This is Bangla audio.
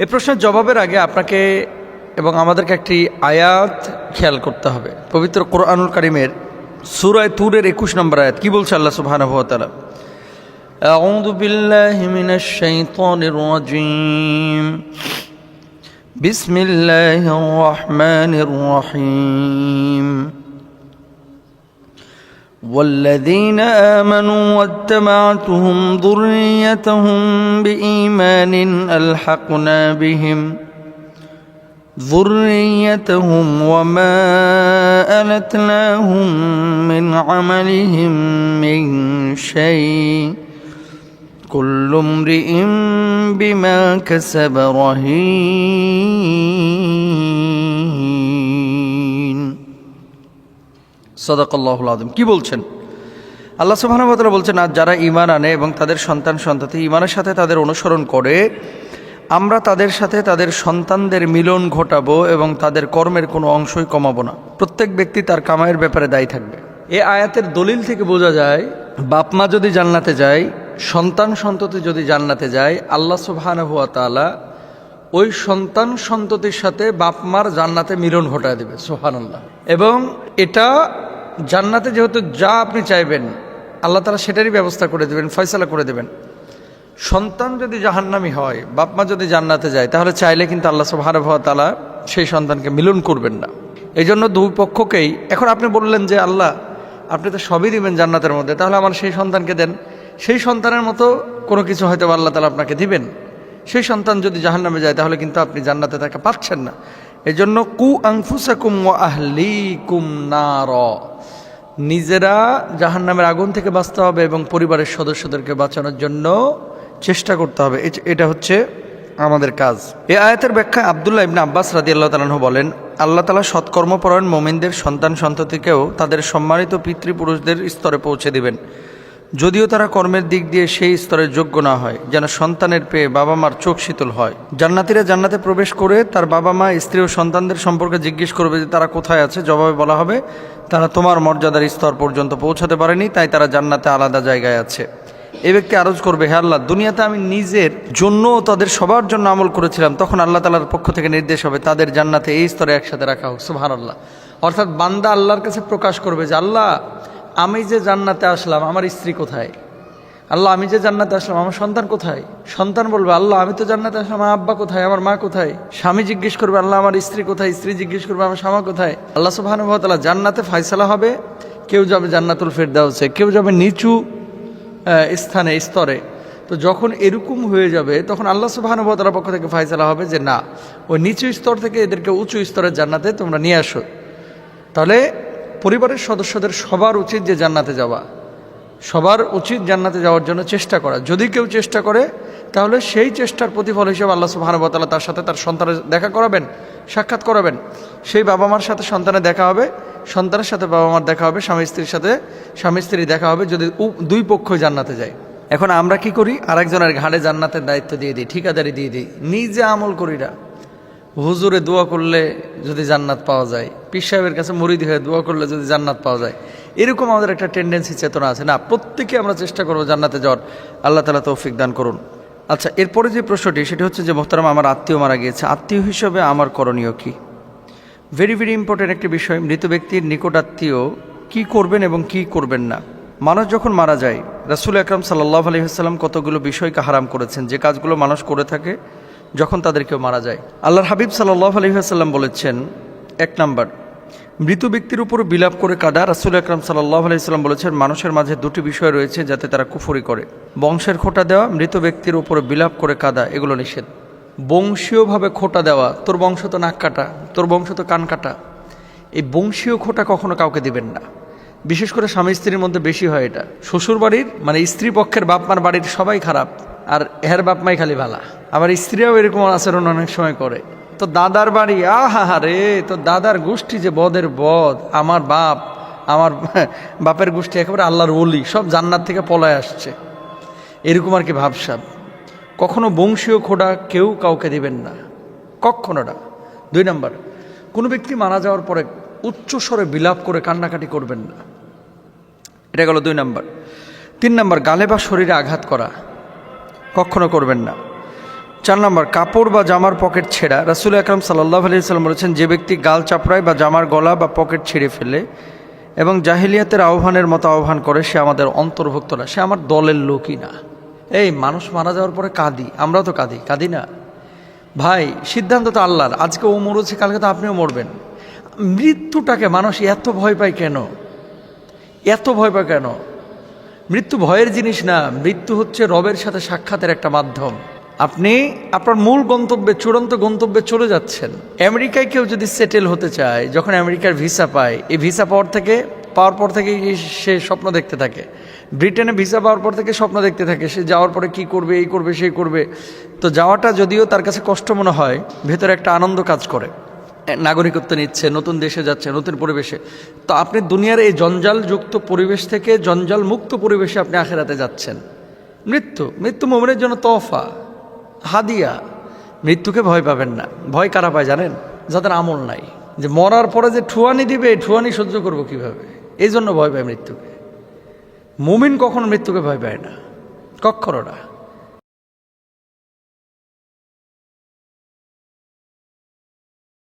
এই প্রশ্নের জবাবের আগে আপনাকে এবং আমাদেরকে একটি আয়াত খেয়াল করতে হবে। পবিত্র কোরআনুল কারীমের সূরা তুরের ২১ নম্বর আয়াত কি বলছে আল্লাহ সুবহানাহু ওয়া তাআলা? আউযু বিল্লাহি মিনাশ শাইতানির রাজীম। বিসমিল্লাহির রহমানির রহিম। والذين آمنوا واتبعتهم ذريتهم بإيمان ألحقنا بهم ذريتهم وما ألتناهم من عملهم من شيء كل امرئ بما كسب رهين সাদাকাল্লাহুল আযীম। কি বলছেন আল্লাহ সুবহানাহু ওয়া তাআলা? বলছেন, আর যারা ঈমান আনে এবং তাদের সন্তান সন্ততি ঈমানের সাথে তাদের অনুসরণ করে, আমরা তাদের সাথে তাদের সন্তানদের মিলন ঘটাবো এবং তাদের কর্মের কোনো অংশই কমাবো না। প্রত্যেক ব্যক্তি তার কামাইয়ের ব্যাপারে দায়ী থাকবে। এই আয়াতের দলিল থেকে বোঝা যায়, বাপ মা যদি জান্নাতে যায়, সন্তান সন্ততি যদি জান্নাতে যায়, আল্লাহ সুবহানাহু ওয়া তাআলা ওই সন্তান সন্ততির সাথে বাপ মার জান্নাতে মিলন ঘটায় দেবে। সুবহানাল্লাহ। এবং এটা জান্নাতে যেহেতু যা আপনি চাইবেন আল্লাহ তাআলা সেটারই ব্যবস্থা করে দেবেন, ফয়সালা করে দেবেন। সন্তান যদি জাহান্নামী হয়, বাপ মা যদি জান্নাতে যায়, তাহলে চাইলে কিন্তু আল্লাহ সুবহানাহু ওয়া তাআলা সেই সন্তানকে মিলন করবেন না। এই জন্য দুই পক্ষকেই, এখন আপনি বললেন যে আল্লাহ আপনি তো সবই দিবেন জান্নাতের মধ্যে, তাহলে আমার সেই সন্তানকে দেন। সেই সন্তানের মতো কোনো কিছু হয়তো আল্লাহ তাআলা আপনাকে দিবেন। সেই সন্তান যদি জাহান্নামে যায় তাহলে কিন্তু আপনি জান্নাতে তাকে পাচ্ছেন না। এই জন্য কু আনফুসাকুম ওয়া আহলিকুম নার, নিজেরা জাহান্নামের আগুন থেকে বাঁচতে হবে এবং পরিবারের সদস্যদেরকে বাঁচানোর জন্য চেষ্টা করতে হবে। এটা হচ্ছে আমাদের কাজ। এই আয়াতের ব্যাখ্যায় আব্দুল্লাহ ইবনে আব্বাস রাদিয়াল্লাহু তাআলা আনহু বলেন, আল্লাহ তাআলা সৎকর্মপরায়ণ মুমিনদের সন্তান সন্ততিকেও তাদের সম্মানিত পিতৃপুরুষদের স্তরে পৌঁছে দিবেন, যদিও তারা কর্মের দিক দিয়ে সেই স্তরের যোগ্য না হয়, যেন সন্তানের পেয়ে বাবা মার চোখ শীতল হয়। জান্নাতীরা জান্নাতে প্রবেশ করে তার বাবা মা, স্ত্রী ও সন্তানদের সম্পর্কে জিজ্ঞেস করবে যে তারা কোথায় আছে। জবাবে বলা হবে, তারা তোমার মর্যাদার স্তর পর্যন্ত পৌঁছাতে পারেনি, তাই তারা জান্নাতে আলাদা জায়গায় আছে। এই ব্যক্তি আরজ করবে, হে আল্লাহ, দুনিয়াতে আমি নিজের জন্য তাদের সবার জন্য আমল করেছিলাম। তখন আল্লাহ তাআলার পক্ষ থেকে নির্দেশ হবে তাদের জান্নাতে এই স্তরে একসাথে রাখা হোক। সুবহানাল্লাহ। অর্থাৎ বান্দা আল্লাহর কাছে প্রকাশ করবে যে আল্লাহ, আমি যে জান্নাতে আসলাম আমার স্ত্রী কোথায়? আল্লাহ, আমি যে জান্নাতে আসলাম আমার সন্তান কোথায়? সন্তান বলবে, আল্লাহ, আমি তো জান্নাতে আসলাম, আমার আব্বা কোথায়, আমার মা কোথায়? স্বামী জিজ্ঞেস করবে, আল্লাহ, আমার স্ত্রী কোথায়? স্ত্রী জিজ্ঞেস করবে, আমার স্বামী কোথায়? আল্লাহ সুবহানাহু ওয়া তাআলা জান্নাতে ফয়সালা হবে। কেউ যাবে জান্নাতুল ফিরদাউসে, কেউ যাবে নিচু স্থানে, স্তরে। তো যখন এরকম হয়ে যাবে তখন আল্লাহ সুবহানাহু ওয়া তাআলার পক্ষ থেকে ফয়সালা হবে যে না, ওই নিচু স্তর থেকে এদেরকে উঁচু স্তরের জান্নাতে তোমরা নিয়ে আসো। তাহলে পরিবারের সদস্যদের সবার উচিত যে জান্নাতে যাওয়া, সবার উচিত জান্নাতে যাওয়ার জন্য চেষ্টা করা। যদি কেউ চেষ্টা করে তাহলে সেই চেষ্টার প্রতিফল হিসেবে আল্লাহ সুবহানাহু ওয়া তাআলা তার সাথে তার সন্তানের দেখা করাবেন, সাক্ষাৎ করাবেন। সেই বাবা মার সাথে সন্তানের দেখা হবে, সন্তানের সাথে বাবা মার দেখা হবে, স্বামী স্ত্রীর সাথে স্বামী স্ত্রীর দেখা হবে, যদি দুই পক্ষই জান্নাতে যায়। এখন আমরা কি করি? আরেকজনের ঘাড়ে জান্নাতের দায়িত্ব দিয়ে দিই, ঠিকাদারি দিয়ে দিই, নিজে আমল করি না। হুজুরে দোয়া করলে যদি জান্নাত পাওয়া যায়, পীর সাহেবের কাছে মুরিদ হয়ে দোয়া করলে যদি জান্নাত পাওয়া যায়, এরকম আমাদের একটা টেন্ডেন্সি, চেতনা আছে। না, প্রত্যেকে আমরা চেষ্টা করবো জান্নাতে যাওয়ার। আল্লাহ তাআলা তৌফিক দান করুন। আচ্ছা, এরপরে যে প্রশ্নটি সেটি হচ্ছে যে মোহতারাম, আমার আত্মীয় মারা গিয়েছে, আত্মীয় হিসেবে আমার করণীয় কি? ভেরি ভেরি ইম্পর্টেন্ট একটি বিষয়। মৃত ব্যক্তির নিকট আত্মীয় কী করবেন এবং কি করবেন না। মানুষ যখন মারা যায়, রাসূল আকরাম সাল্লাল্লাহু আলাইহি ওয়াসাল্লাম কতগুলো বিষয়কে হারাম করেছেন, যে কাজগুলো মানুষ করে থাকে যখন তাদের কেউ মারা যায়। আল্লাহর হাবিব সাল্লাল্লাহু আলাইহি ওয়াসাল্লাম বলেছেন, ১ নাম্বার, মৃত ব্যক্তির উপর বিলাপ করে কাঁদা। রাসূল আকরাম সাল্লাল্লাহু আলাইহি ওয়াসাল্লাম বলেছেন, মানুষের মাঝে দুটি বিষয় রয়েছে যাতে তারা কুফরি করে: বংশের খোঁটা দেওয়া, মৃত ব্যক্তির উপর বিলাপ করে কাঁদা, এগুলো নিষেধ। বংশীয়ভাবে খোঁটা দেওয়া, তোর বংশ তো নাক কাটা, তোর বংশ তো কান কাটা, এই বংশীয় খোঁটা কখনো কাউকে দিবেন না। বিশেষ করে স্বামী স্ত্রীর মধ্যে বেশি হয় এটা। শ্বশুর বাড়ির মানে স্ত্রী পক্ষের বাপ মার বাড়ির সবাই খারাপ, আর এর বাপ মাই খালি ভালা। আবার স্ত্রীরাও এরকম আচরণ অনেক সময় করে। তো দাদার বাড়ি, আহা রে, তো দাদার গোষ্ঠী যে বদের বদ, আমার বাপের গোষ্ঠী একেবারে আল্লাহর ওলি, সব জান্নাত থেকে পলায় আসছে, এরকম আর কি ভাবসাব। কখনো বংশীয় খোঁটা কেউ কাউকে দিবেন না, কখনো না। ২ নাম্বার, কোনো ব্যক্তি মারা যাওয়ার পরে উচ্চস্বরে বিলাপ করে কান্নাকাটি করবেন না, এটা গেল ২ নাম্বার। ৩ নাম্বার, গালে বা শরীরে আঘাত করা কখনো করবেন না। 4 নম্বর, কাপড় বা জামার পকেট ছেঁড়া। রাসূল আকরাম সাল্লাল্লাহু আলাইহি ওয়াসাল্লাম বলেছেন, যে ব্যক্তি গাল চাপড়ায় বা জামার গলা বা পকেট ছিঁড়ে ফেলে এবং জাহিলিয়াতের আহ্বানের মতো আহ্বান করে, সে আমাদের অন্তর্ভুক্ত না, সে আমার দলের লোকই না। এই মানুষ মারা যাওয়ার পরে কাঁদি, আমরাও তো কাঁদি না ভাই? সিদ্ধান্ত তো আল্লাহর। আজকে ও মরেছে, কালকে তো আপনিও মরবেন। মৃত্যুটাকে মানুষ এত ভয় পায় কেন? এত ভয় পায় কেন? মৃত্যু ভয়ের জিনিস না, মৃত্যু হচ্ছে রবের সাথে সাক্ষাতের একটা মাধ্যম। আপনি আপনার মূল গন্তব্যে, চূড়ান্ত গন্তব্যে চলে যাচ্ছেন। আমেরিকায় কেউ যদি সেটেল হতে চায়, যখন আমেরিকার ভিসা পায়, এই ভিসা পাওয়ার পর থেকে সে স্বপ্ন দেখতে থাকে। ব্রিটেনে ভিসা পাওয়ার পর থেকে স্বপ্ন দেখতে থাকে, সে যাওয়ার পরে কি করবে, এই করবে, সেই করবে। তো যাওয়াটা যদিও তার কাছে কষ্ট মনে হয়, ভেতরে একটা আনন্দ কাজ করে। নাগরিকত্ব নিচ্ছে, নতুন দেশে যাচ্ছে, নতুন পরিবেশে। তো আপনি দুনিয়ার এই জঞ্জালযুক্ত পরিবেশ থেকে জঞ্জাল মুক্ত পরিবেশে আপনি আখেরাতে যাচ্ছেন। মৃত্যু মুমিনের জন্য তোহফা, হাদিয়া। মৃত্যুকে ভয় পাবেন না। ভয় কারা পায় জানেন? যাদের আমল নাই। যে মরার পরে যে ঠুয়ানি দিবে, ঠুয়ানি সহ্য করবো কিভাবে, এই জন্য ভয় পায় মৃত্যুকে। মুমিন কখনো মৃত্যুকে ভয় পায় না, কখনো না।